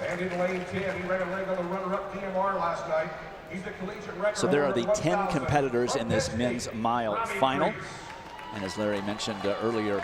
And in lane 10, he ran a leg on the runner-up DMR last night. He's the collegiate record. So there are the 10 competitors in this men's mile final. And as Larry mentioned earlier,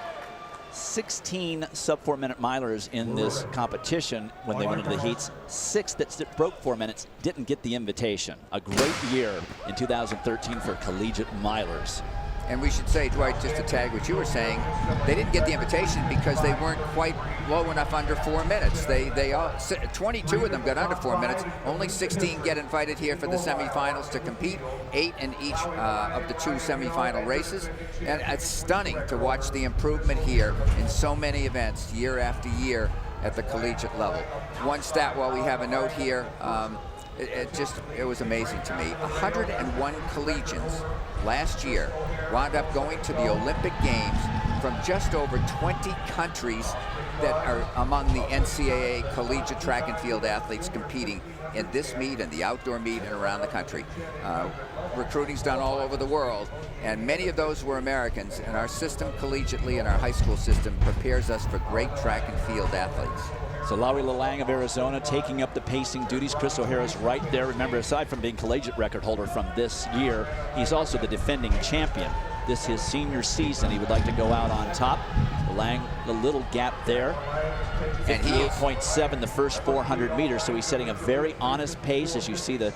16 sub-4 minute milers in this competition when they went into the heats. 6 that broke 4 minutes didn't get the invitation. A great year in 2013 for collegiate milers. And we should say, Dwight, just to tag what you were saying, they didn't get the invitation because they weren't quite low enough under 4 minutes. They all 22 of them got under 4 minutes. Only 16 get invited here for the semifinals to compete. 8 in each of the 2 semifinal races. And it's stunning to watch the improvement here in so many events year after year at the collegiate level. One stat while we have a note here. It was amazing to me. 101 collegians last year wound up going to the Olympic Games from just over 20 countries that are among the NCAA collegiate track and field athletes competing in this meet and the outdoor meet and around the country. Recruiting's done all over the world, and many of those were Americans, and our system collegiately and our high school system prepares us for great track and field athletes. So Lawi Lalang of Arizona taking up the pacing duties. Chris O'Hara's right there. Remember, aside from being collegiate record holder from this year, he's also the defending champion. This is his senior season. He would like to go out on top. Lalang, the little gap there. And 58.7 the first 400 meters. So he's setting a very honest pace, as you see the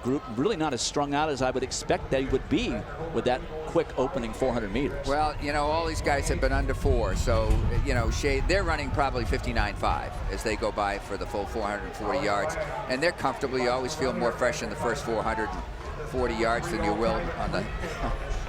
group really not as strung out as I would expect they would be with that quick opening 400 meters. Well, you know, all these guys have been under 4, so, you know, they're running probably 59.5 as they go by for the full 440 yards, and they're comfortable. You always feel more fresh in the first 440 yards than you will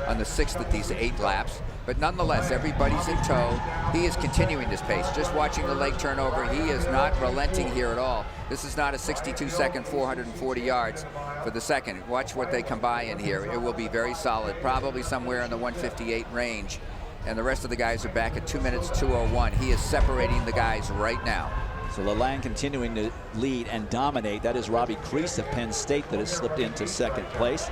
on the 6th of these 8 laps. But nonetheless, everybody's in tow. He is continuing this pace. Just watching the leg turnover, he is not relenting here at all. This is not a 62-second 440 yards for the second. Watch what they come by in here. It will be very solid, probably somewhere in the 158 range. And the rest of the guys are back at 2 minutes 2:01. He is separating the guys right now. So Lalang continuing to lead and dominate. That is Robbie Crease of Penn State that has slipped into second place.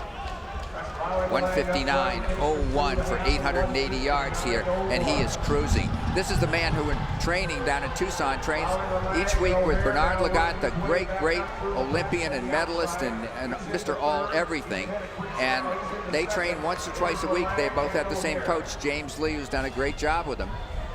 159.01 for 880 yards here, and he is cruising. This is the man who in training down in Tucson trains each week with Bernard Lagat, the great Olympian and medalist and Mr. All Everything. And they train once or twice a week. They both have the same coach, James Lee, who's done a great job with them.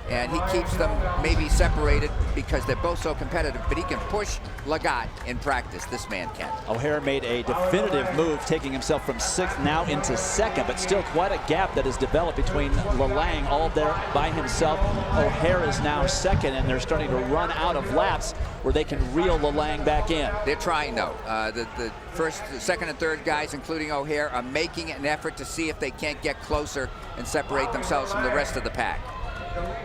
And he keeps them maybe separated because they're both so competitive, but he can push Lagat in practice. This man can. O'Hara made a definitive move, taking himself from 6th now into 2nd, but still quite a gap that has developed between Lalang all there by himself. O'Hara is now 2nd, and they're starting to run out of laps where they can reel Lalang back in. They're trying, though. The first, second, and third guys, including O'Hara, are making an effort to see if they can't get closer and separate themselves from the rest of the pack.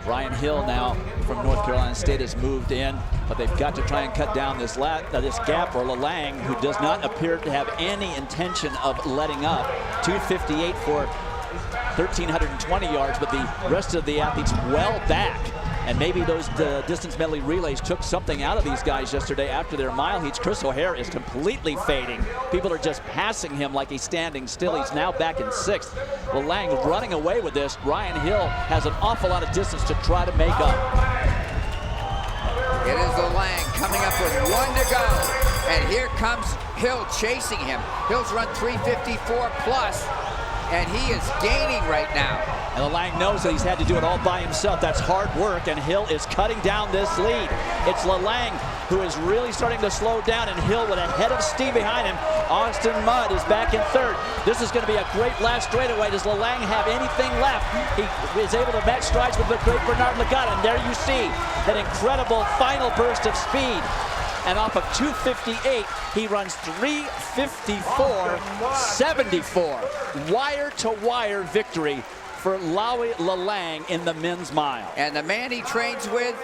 Ryan Hill now from North Carolina State has moved in, but they've got to try and cut down this gap, or Lalang, who does not appear to have any intention of letting up. 2:58 for 1,320 yards, but the rest of the athletes well back. And maybe those distance medley relays took something out of these guys yesterday after their mile heats. Chris O'Hara is completely fading. People are just passing him like he's standing still. He's now back in 6th. Lalang running away with this. Ryan Hill has an awful lot of distance to try to make up. It is Lalang coming up with 1 to go. And here comes Hill chasing him. Hill's run 3:54 plus, and he is gaining right now. And Lalang knows that he's had to do it all by himself. That's hard work, and Hill is cutting down this lead. It's Lalang who is really starting to slow down, and Hill with a head of steam behind him. Austin Mudd is back in 3rd. This is going to be a great last straightaway. Does Lalang have anything left? He is able to match strides with the great Bernard Lagat, and there you see that incredible final burst of speed. And off of 2:58, he runs 3:54.74. Wire-to-wire victory for Lawi Lalang in the men's mile. And the man he trains with,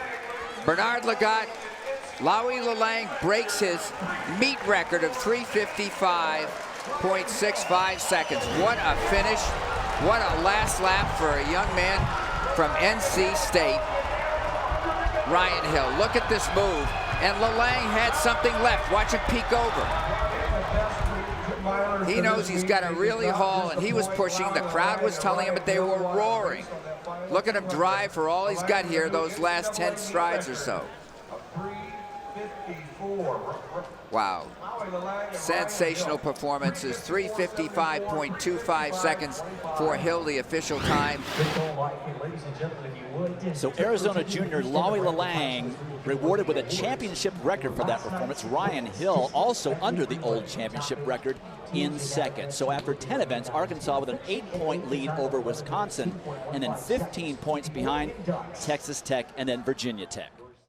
Bernard Lagat, Lawi Lalang breaks his meet record of 3:55.65 seconds. What a finish. What a last lap for a young man from NC State. Ryan Hill, look at this move. And Lalang had something left. Watch him peek over. He knows he's got to really haul, and he was pushing. The crowd was telling him, but they were roaring. Look at him drive for all he's got here, those last 10 strides or so. 3:54. Wow. Lawi Lalang and Sensational performances. 3:55.25 seconds for Hill, the official time. So Arizona junior Lawi Lalang rewarded with a championship record for that performance. Ryan Hill also under the old championship record in second. So after 10 events, Arkansas with an 8-point lead over Wisconsin, and then 15 points behind Texas Tech and then Virginia Tech.